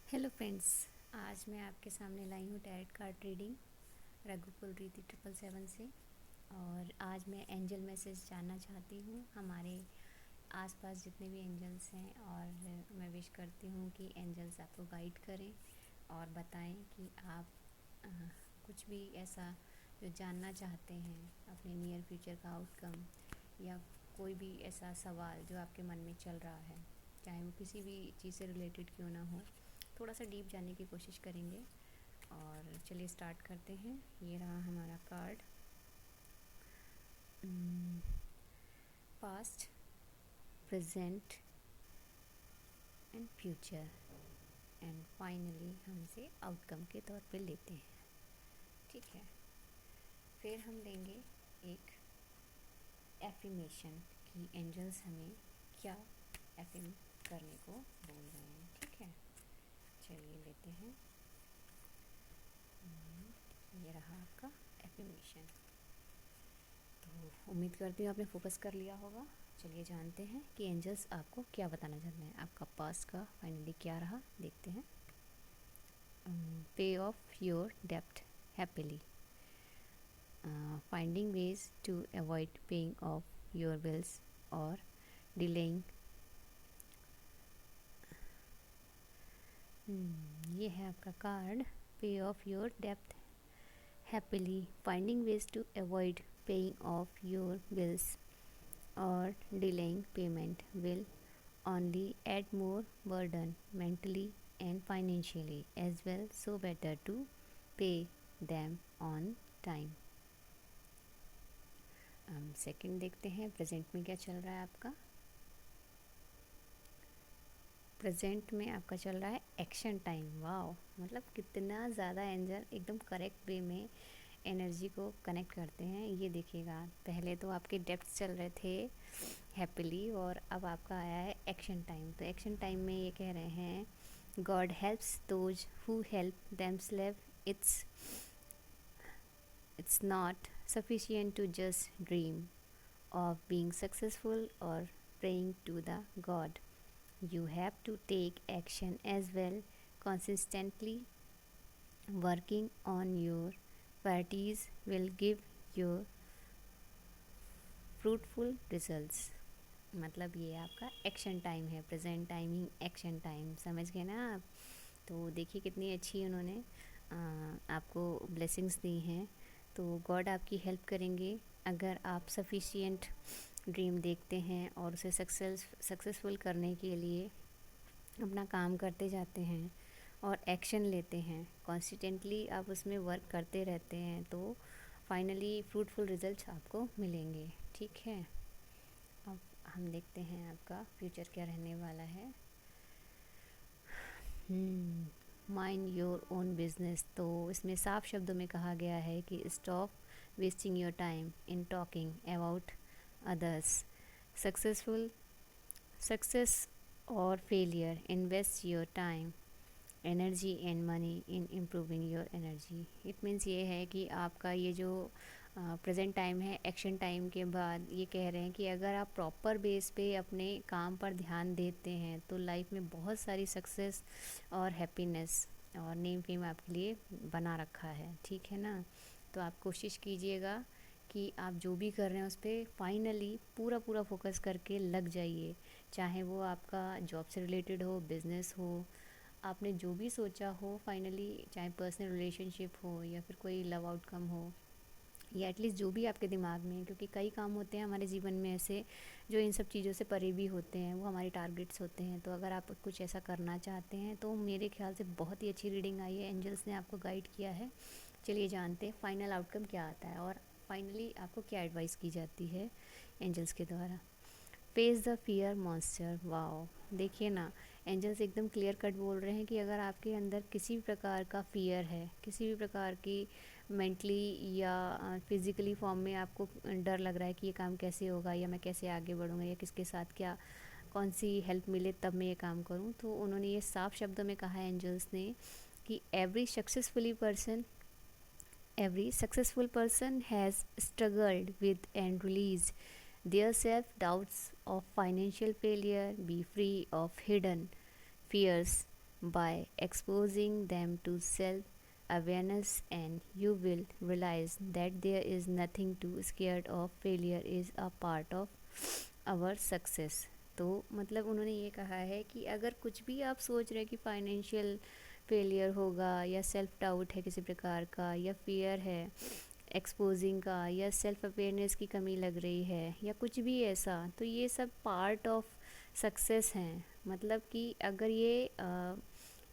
Hello friends. आज मैं आपके सामने लाई हूँ टैरेट कार्ड रीडिंग रघुकुल रीति 777 से। और आज मैं एंजल मैसेज जानना चाहती हूँ हमारे आसपास जितने भी एंजल्स हैं, और मैं विश करती हूँ कि एंजल्स आपको गाइड करें और बताएं कि आप अ, कुछ भी ऐसा जो जानना चाहते हैं अपने नियर फ्यूचर का आउटकम, या कोई भी ऐसा सवाल जो आपके मन में चल रहा है, चाहे वो किसी भी चीज़ से रिलेटेड क्यों ना हो, थोड़ा सा डीप जानने की कोशिश करेंगे। और चलिए स्टार्ट करते हैं। ये रहा हमारा card. Past, present and future, and finally हम इसे आउटकम के तौर पे लेते हैं। ठीक है, फिर हम लेंगे एक एफर्मेशन कि एंजल्स हमें क्या एफर्म करने को बोल रहे हैं। ठीक है, चलिए लेते हैं। ये रहा आपका एफर्मेशन। तो उम्मीद करती हूँ आपने फोकस कर लिया होगा। चलिए जानते हैं कि एंजल्स आपको क्या बताना चाहते हैं। आपका पास्ट का फाइनली क्या रहा, देखते हैं। पे ऑफ योर डेप्ट happily, finding ways to avoid paying off your bills or delaying. ये है आपका कार्ड। पे ऑफ योर डेप्ट happily, finding ways to avoid paying off your bills or delaying payment will only add more burden mentally and financially as well, so better to pay them on time. हम second देखते हैं present में क्या चल रहा है आपका। Present में आपका चल रहा है एक्शन टाइम। वाओ, मतलब कितना ज़्यादा एंजल एकदम करेक्ट वे में एनर्जी को कनेक्ट करते हैं। ये देखिएगा, पहले तो आपके डेप्थ चल रहे थे हैप्पीली, और अब आपका आया है एक्शन टाइम। तो एक्शन टाइम में ये कह रहे हैं, God helps those who help themself. It's not sufficient to just dream of being successful or praying to the God. You have to take action as well, consistently working on your priorities will give you fruitful results. मतलब ये आपका action time है, present timing action time, समझ गए ना आप। तो देखिए कितनी अच्छी उन्होंने आपको ब्लेसिंग्स दी हैं। तो गॉड आपकी हेल्प करेंगे अगर आप सफिशिएंट ड्रीम देखते हैं और उसे सक्सेसफुल करने के लिए अपना काम करते जाते हैं और एक्शन लेते हैं, कॉन्सिस्टेंटली आप उसमें वर्क करते रहते हैं, तो फाइनली फ्रूटफुल रिजल्ट्स आपको मिलेंगे। ठीक है, अब हम देखते हैं आपका फ्यूचर क्या रहने वाला है। Mind your own business. तो इसमें साफ शब्दों में कहा गया है कि stop wasting your time in talking about others successful success और failure. Invest your time energy and money in improving your energy. It means ये है कि आपका ये जो प्रेजेंट टाइम है एक्शन टाइम के बाद, ये कह रहे हैं कि अगर आप प्रॉपर बेस पे अपने काम पर ध्यान देते हैं तो लाइफ में बहुत सारी सक्सेस और हैप्पीनेस और नेम फेम आपके लिए बना रखा है। ठीक है ना, तो आप कोशिश कीजिएगा कि आप जो भी कर रहे हैं उस पर फाइनली पूरा पूरा फोकस करके लग जाइए। चाहे वो आपका जॉब से रिलेटेड हो, बिज़नेस हो, आपने जो भी सोचा हो फाइनली, चाहे पर्सनल रिलेशनशिप हो या फिर कोई लव आउटकम हो, या एटलीस्ट जो भी आपके दिमाग में है, क्योंकि कई काम होते हैं हमारे जीवन में ऐसे जो इन सब चीज़ों से परे भी होते हैं, वो हमारे टारगेट्स होते हैं। तो अगर आप कुछ ऐसा करना चाहते हैं तो मेरे ख्याल से बहुत ही अच्छी रीडिंग आई है, एंजल्स ने आपको गाइड किया है। चलिए जानते हैं फाइनल आउटकम क्या आता है और फाइनली आपको क्या एडवाइस की जाती है एंजल्स के द्वारा। Face the fear monster. Wow, देखिए ना, एंजल्स एकदम क्लियर कट बोल रहे हैं कि अगर आपके अंदर किसी भी प्रकार का फियर है, किसी भी प्रकार की मेंटली या फिज़िकली फॉर्म में आपको डर लग रहा है कि ये काम कैसे होगा, या मैं कैसे आगे बढ़ूँगा, या किसके साथ क्या कौन सी हेल्प मिले तब मैं ये काम करूँ, तो उन्होंने ये साफ शब्दों में कहा है एंजल्स ने कि every successful person has struggled with and released their self-doubts of financial failure. Be free of hidden fears by exposing them to self awareness, and you will realize that there is nothing to scared of. Failure is a part of our success. तो मतलब उन्होंने ये कहा है कि अगर कुछ भी आप सोच रहे हैं कि फाइनेंशियल फेलियर होगा, या सेल्फ डाउट है किसी प्रकार का, या फियर है एक्सपोजिंग का, या सेल्फ अवेयरनेस की कमी लग रही है, या कुछ भी ऐसा, तो ये सब पार्ट ऑफ सक्सेस हैं। मतलब कि अगर ये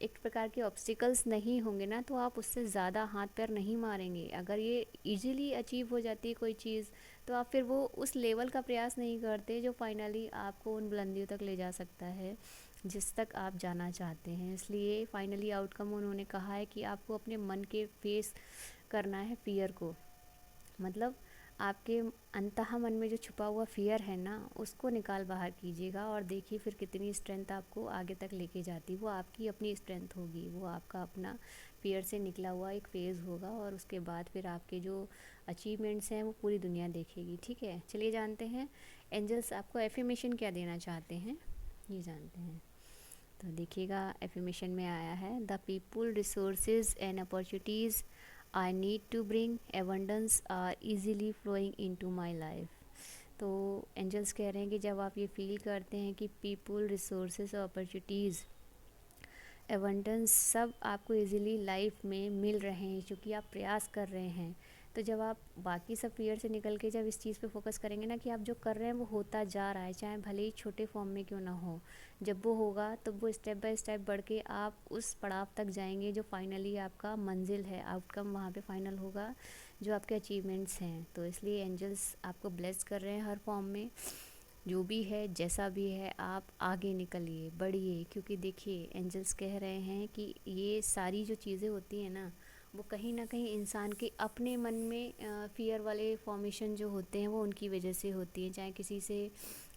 एक प्रकार के ऑब्स्टिकल्स नहीं होंगे ना, तो आप उससे ज़्यादा हाथ पैर नहीं मारेंगे। अगर ये इजीली अचीव हो जाती है कोई चीज़, तो आप फिर वो उस लेवल का प्रयास नहीं करते जो फाइनली आपको उन बुलंदियों तक ले जा सकता है जिस तक आप जाना चाहते हैं। इसलिए फाइनली आउटकम उन्होंने कहा है कि आपको अपने मन के फेस करना है फियर को। मतलब आपके अंतः मन में जो छुपा हुआ फियर है ना, उसको निकाल बाहर कीजिएगा, और देखिए फिर कितनी स्ट्रेंथ आपको आगे तक लेके जाती। वो आपकी अपनी स्ट्रेंथ होगी, वो आपका अपना फियर से निकला हुआ एक फेज़ होगा, और उसके बाद फिर आपके जो अचीवमेंट्स हैं वो पूरी दुनिया देखेगी। ठीक है, चलिए जानते हैं एंजल्स आपको एफर्मेशन क्या देना चाहते हैं, ये जानते हैं। तो देखिएगा, एफर्मेशन में आया है, the people, resources and opportunities I need to bring abundance are easily flowing into my life. तो एंजल्स कह रहे हैं कि जब आप ये फील करते हैं कि पीपुल, रिसोर्सेज और अपॉर्चुनिटीज़, एबंडेंस सब आपको इजीली लाइफ में मिल रहे हैं क्योंकि आप प्रयास कर रहे हैं, तो जब आप बाकी सब फियर से निकल के जब इस चीज़ पे फोकस करेंगे ना कि आप जो कर रहे हैं वो होता जा रहा है, चाहे भले ही छोटे फॉर्म में क्यों ना हो, जब वो होगा तो वो स्टेप बाय स्टेप बढ़ के आप उस पड़ाव तक जाएंगे जो फाइनली आपका मंजिल है, आउटकम वहाँ पे फाइनल होगा जो आपके अचीवमेंट्स हैं। तो इसलिए एंजल्स आपको ब्लेस कर रहे हैं हर फॉर्म में, जो भी है जैसा भी है, आप आगे निकलिए, बढ़िए। क्योंकि देखिए एंजल्स कह रहे हैं कि ये सारी जो चीज़ें होती हैं ना, वो कहीं ना कहीं इंसान के अपने मन में फियर वाले फॉर्मेशन जो होते हैं वो उनकी वजह से होती हैं। चाहे किसी से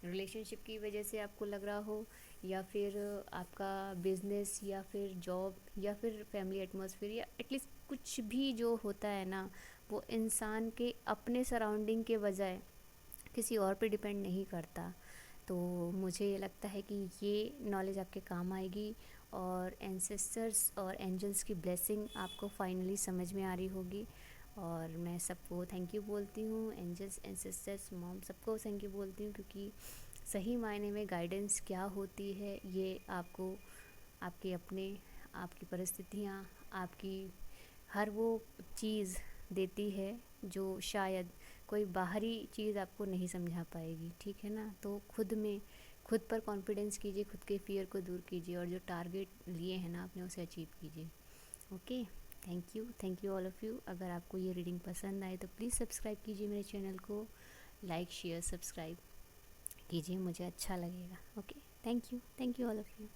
रिलेशनशिप की वजह से आपको लग रहा हो, या फिर आपका बिजनेस, या फिर जॉब, या फिर फैमिली एटमॉस्फेयर, या एटलीस्ट कुछ भी जो होता है ना, वो इंसान के अपने सराउंडिंग के बजाय किसी और पे डिपेंड नहीं करता। तो मुझे ये लगता है कि ये नॉलेज आपके काम आएगी, और एंसेस्टर्स और एंजल्स की ब्लेसिंग आपको फाइनली समझ में आ रही होगी। और मैं सबको थैंक यू बोलती हूँ, एंजल्स, एंसेस्टर्स, मॉम, सबको थैंक यू बोलती हूँ, क्योंकि सही मायने में गाइडेंस क्या होती है ये आपको आपके अपने, आपकी परिस्थितियाँ, आपकी हर वो चीज़ देती है जो शायद कोई बाहरी चीज़ आपको नहीं समझा पाएगी। ठीक है ना, तो खुद में, खुद पर कॉन्फिडेंस कीजिए, खुद के फियर को दूर कीजिए, और जो टारगेट लिए हैं ना आपने उसे अचीव कीजिए। Okay, thank you all of you. अगर आपको ये रीडिंग पसंद आए तो प्लीज़ सब्सक्राइब कीजिए मेरे चैनल को, लाइक शेयर सब्सक्राइब कीजिए, मुझे अच्छा लगेगा। Okay, thank you all of you.